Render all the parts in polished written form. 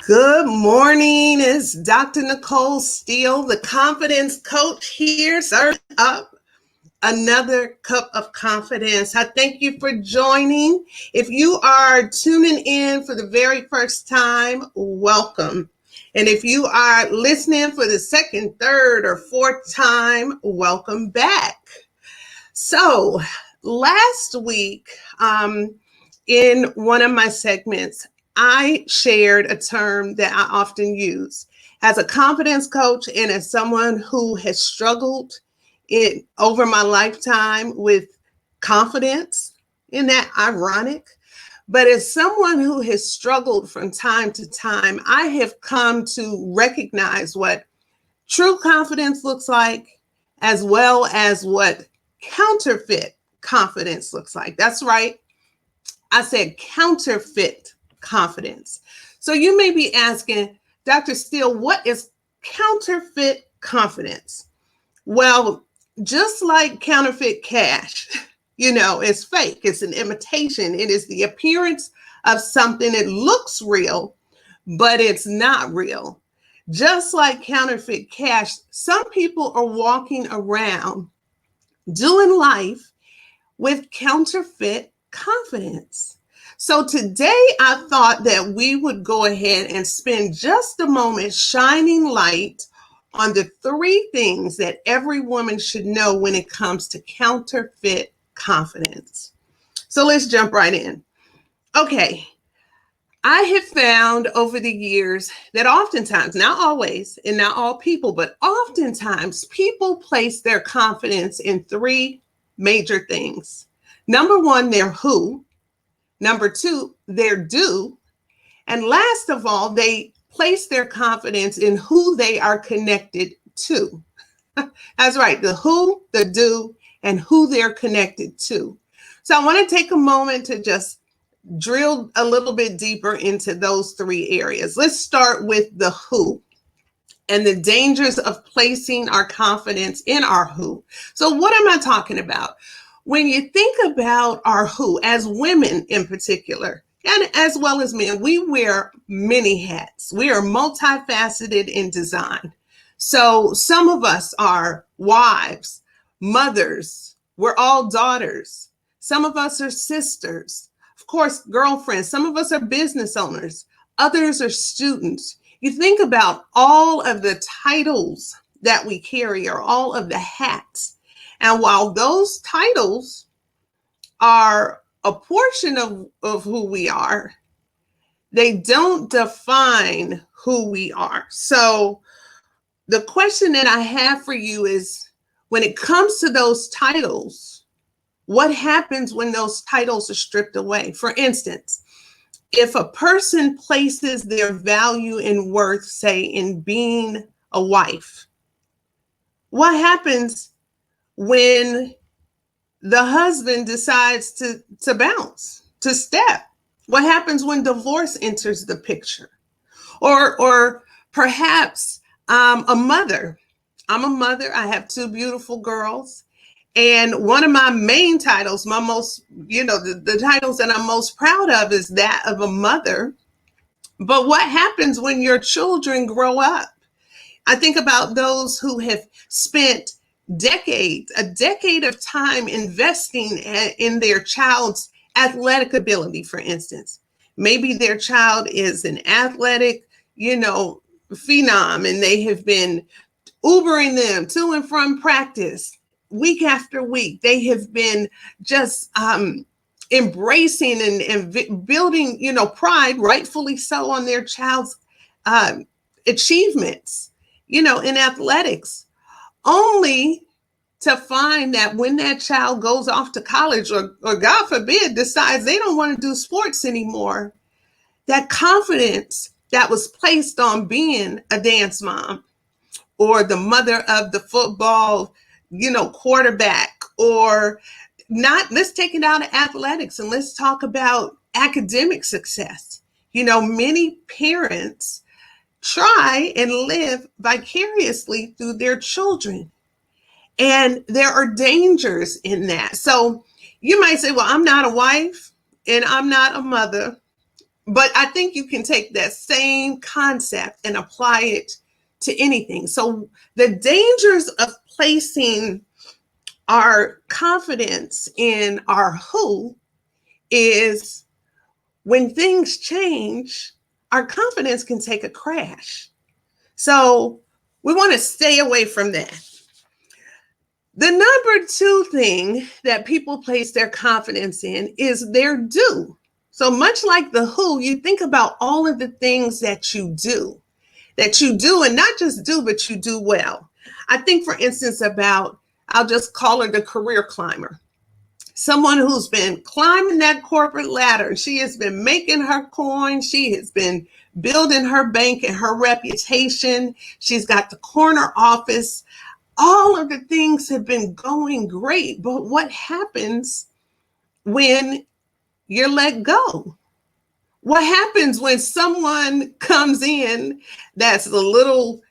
Good morning. It's Dr. Nicole Steele, the confidence coach here, serving up another cup of confidence. I thank you for joining. If you are tuning in for the very first time, welcome. And if you are listening for the second, third, or fourth time, welcome back. So last week, in one of my segments, I shared a term that I often use as a confidence coach and as someone who has struggled over my lifetime with confidence. Isn't that ironic? But as someone who has struggled from time to time, I have come to recognize what true confidence looks like, as well as what counterfeit confidence looks like. That's right. I said counterfeit confidence. So you may be asking, Dr. Steele, what is counterfeit confidence? Well, just like counterfeit cash, it's fake. It's an imitation. It is the appearance of something that looks real, but it's not real. Just like counterfeit cash, some people are walking around doing life with counterfeit confidence. So today I thought that we would go ahead and spend just a moment shining light on the three things that every woman should know when it comes to counterfeit confidence. So let's jump right in. Okay. I have found over the years that oftentimes, not always, and not all people, but oftentimes people place their confidence in three major things. Number one, their who. Number two, their do. And last of all, they place their confidence in who they are connected to. That's right, the who, the do, and who they're connected to. So I want to take a moment to just drill a little bit deeper into those three areas. Let's start with the who and the dangers of placing our confidence in our who. So what am I talking about? When you think about our who, as women in particular, and as well as men, we wear many hats. We are multifaceted in design. So some of us are wives, mothers, we're all daughters. Some of us are sisters, of course, girlfriends. Some of us are business owners. Others are students. You think about all of the titles that we carry or all of the hats. And while those titles are a portion of who we are, they don't define who we are. So the question that I have for you is, when it comes to those titles, what happens when those titles are stripped away? For instance, if a person places their value and worth, say, in being a wife, what happens when the husband decides to bounce, to step? What happens when divorce enters the picture? Or perhaps a mother. I'm a mother. I have two beautiful girls. And one of my main titles, my most, the titles that I'm most proud of is that of a mother. But what happens when your children grow up? I think about those who have spent a decade of time investing in their child's athletic ability, for instance. Maybe their child is an athletic, phenom, and they have been Ubering them to and from practice week after week. They have been just embracing and building, pride, rightfully so, on their child's achievements, in athletics, only to find that when that child goes off to college or God forbid, decides they don't want to do sports anymore, that confidence that was placed on being a dance mom or the mother of the football, quarterback, or not, let's take it out of athletics and let's talk about academic success. Many parents try and live vicariously through their children. And there are dangers in that. So you might say, well, I'm not a wife and I'm not a mother. But I think you can take that same concept and apply it to anything. So the dangers of placing our confidence in our who is when things change, our confidence can take a crash. So we want to stay away from that. The number two thing that people place their confidence in is their do. So much like the who, you think about all of the things that you do, and not just do, but you do well. I think, for instance, about, I'll just call her the career climber. Someone who's been climbing that corporate ladder. She has been making her coin. She has been building her bank and her reputation. She's got the corner office. All of the things have been going great. But what happens when you're let go? What happens when someone comes in that's a little,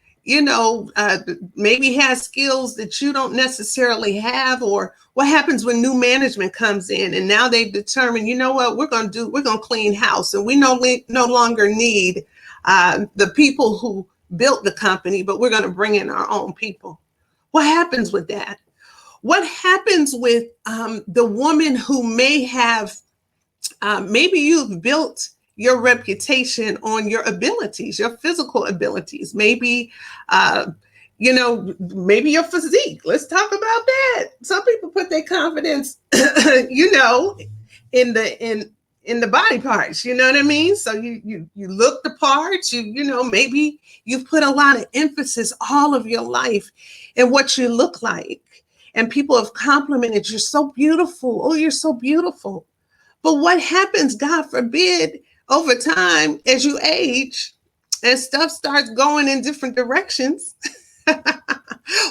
maybe has skills that you don't necessarily have? Or what happens when new management comes in and now they've determined, you know what, we're going to clean house, and we no longer need the people who built the company, but we're going to bring in our own people. What happens with that? What happens with the woman who may have, maybe you've built your reputation on your abilities, your physical abilities, maybe, maybe your physique. Let's talk about that. Some people put their confidence, in the body parts, you know what I mean? So you look the part, maybe you've put a lot of emphasis all of your life in what you look like. And people have complimented, you're so beautiful. Oh, you're so beautiful. But what happens, God forbid, over time, as you age and stuff starts going in different directions,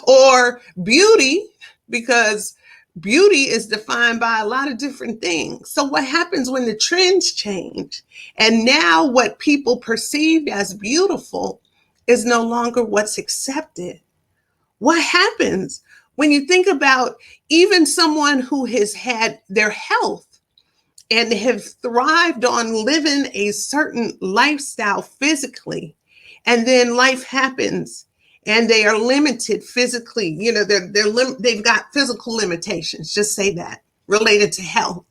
or beauty, because beauty is defined by a lot of different things. So what happens when the trends change and now what people perceive as beautiful is no longer what's accepted? What happens when you think about even someone who has had their health and have thrived on living a certain lifestyle physically, and then life happens and they are limited physically, they've got physical limitations, just say that, related to health.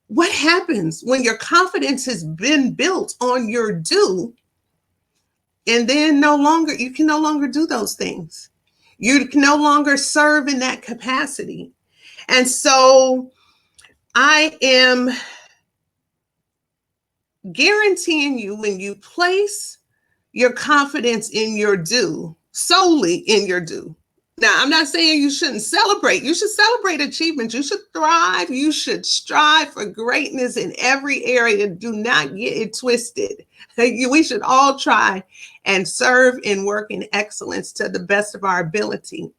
What happens when your confidence has been built on your do, and then you can no longer do those things? You can no longer serve in that capacity. And so I am guaranteeing you, when you place your confidence in your do, solely in your do. Now, I'm not saying you shouldn't celebrate. You should celebrate achievements. You should thrive. You should strive for greatness in every area. Do not get it twisted. We should all try and serve and work in excellence to the best of our ability.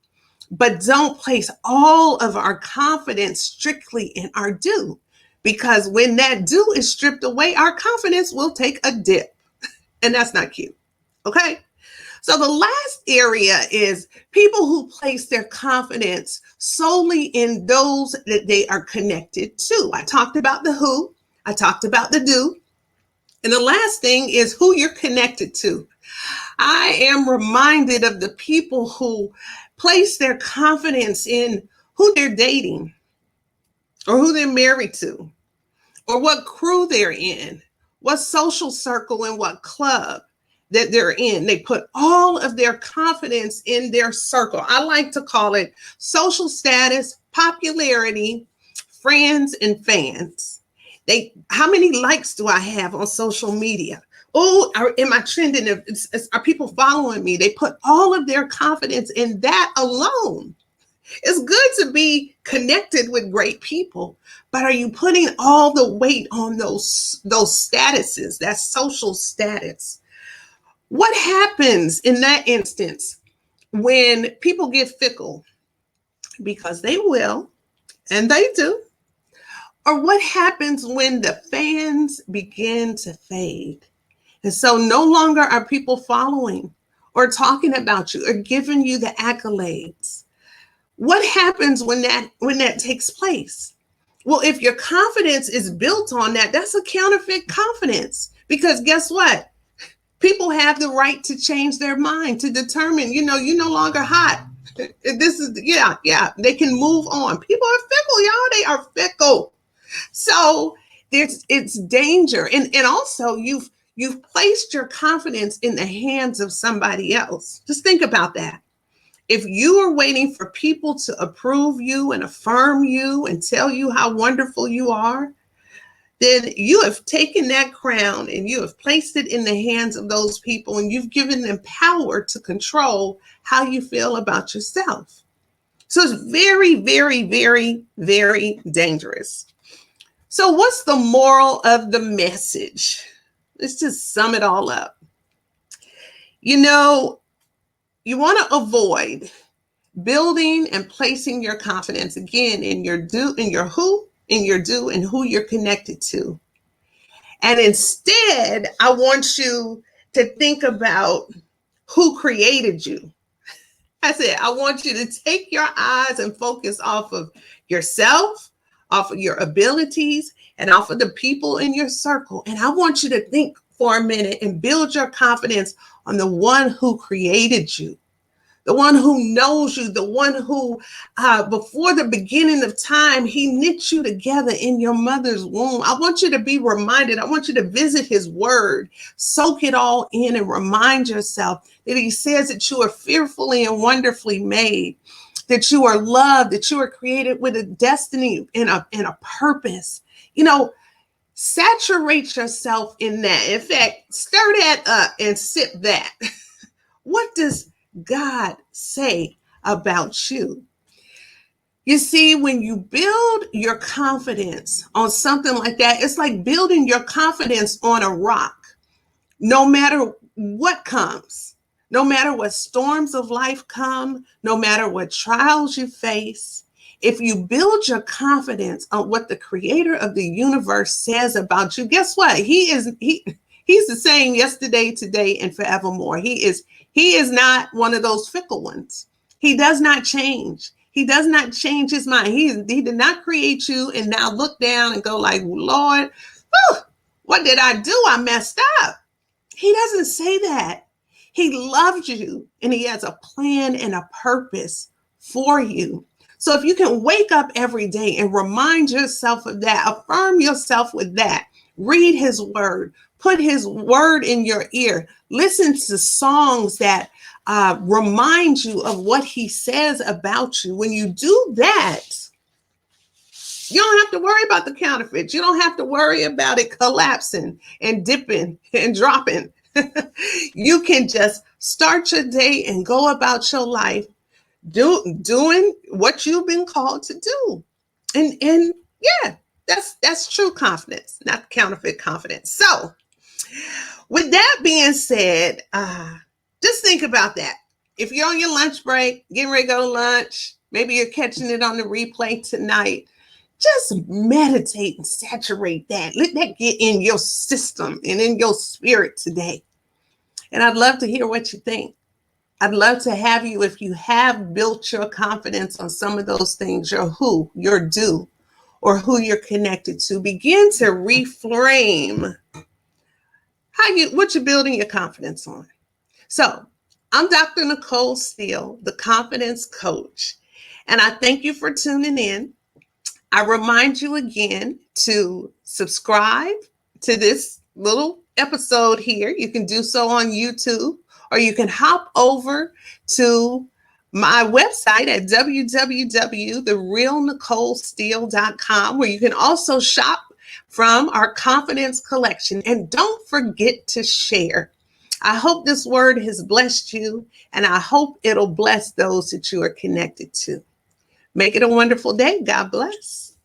But don't place all of our confidence strictly in our do, because when that do is stripped away, our confidence will take a dip. And that's not cute. Okay? So the last area is people who place their confidence solely in those that they are connected to. I talked about the who, I talked about the do. And the last thing is who you're connected to. I am reminded of the people who place their confidence in who they're dating, or who they're married to, or what crew they're in, what social circle and what club that they're in. They put all of their confidence in their circle. I like to call it social status, popularity, friends, and fans. How many likes do I have on social media? Oh, am I trending? Are people following me? They put all of their confidence in that alone. It's good to be connected with great people, but are you putting all the weight on those statuses, that social status? What happens in that instance when people get fickle? Because they will, and they do. Or what happens when the fans begin to fade? And so no longer are people following or talking about you or giving you the accolades. What happens when that takes place? Well, if your confidence is built on that, that's a counterfeit confidence, Because guess what? People have the right to change their mind, to determine, you're no longer hot. This is, yeah, they can move on. People are fickle, y'all. They are fickle. So it's danger. And also you've placed your confidence in the hands of somebody else. Just think about that. If you are waiting for people to approve you and affirm you and tell you how wonderful you are, then you have taken that crown and you have placed it in the hands of those people, and you've given them power to control how you feel about yourself. So it's very, very, very, very dangerous. So what's the moral of the message? Let's just sum it all up. You want to avoid building and placing your confidence again in your do, in your who, in your do, and who you're connected to. And instead, I want you to think about who created you. I said, I want you to take your eyes and focus off of yourself, off of your abilities, and off of the people in your circle. And I want you to think for a minute and build your confidence on the one who created you, the one who knows you, the one who, before the beginning of time, he knit you together in your mother's womb. I want you to be reminded. I want you to visit his word, soak it all in, and remind yourself that he says that you are fearfully and wonderfully made, that you are loved, that you are created with a destiny and a purpose. Saturate yourself in that. In fact, stir that up and sip that. What does God say about you? You see, when you build your confidence on something like that, it's like building your confidence on a rock. No matter what comes, no matter what storms of life come, no matter what trials you face, if you build your confidence on what the creator of the universe says about you, guess what? He's the same yesterday, today, and forevermore. He is not one of those fickle ones. He does not change. He does not change his mind. He did not create you and now look down and go like, Lord, what did I do? I messed up. He doesn't say that. He loves you and he has a plan and a purpose for you. So if you can wake up every day and remind yourself of that, affirm yourself with that, read his word, put his word in your ear, listen to songs that remind you of what he says about you. When you do that, you don't have to worry about the counterfeit. You don't have to worry about it collapsing and dipping and dropping. You can just start your day and go about your life doing what you've been called to do. And yeah, that's true confidence, not counterfeit confidence. So with that being said, just think about that. If you're on your lunch break, getting ready to go to lunch, maybe you're catching it on the replay tonight, just meditate and saturate that. Let that get in your system and in your spirit today. And I'd love to hear what you think. I'd love to have you, if you have built your confidence on some of those things, your who, your do, or who you're connected to, begin to reframe what you're building your confidence on. So I'm Dr. Nicole Steele, the confidence coach, and I thank you for tuning in. I remind you again to subscribe to this little episode here. You can do so on YouTube, or you can hop over to my website at www.therealnicolesteele.com, where you can also shop from our confidence collection. And don't forget to share. I hope this word has blessed you, and I hope it'll bless those that you are connected to. Make it a wonderful day. God bless.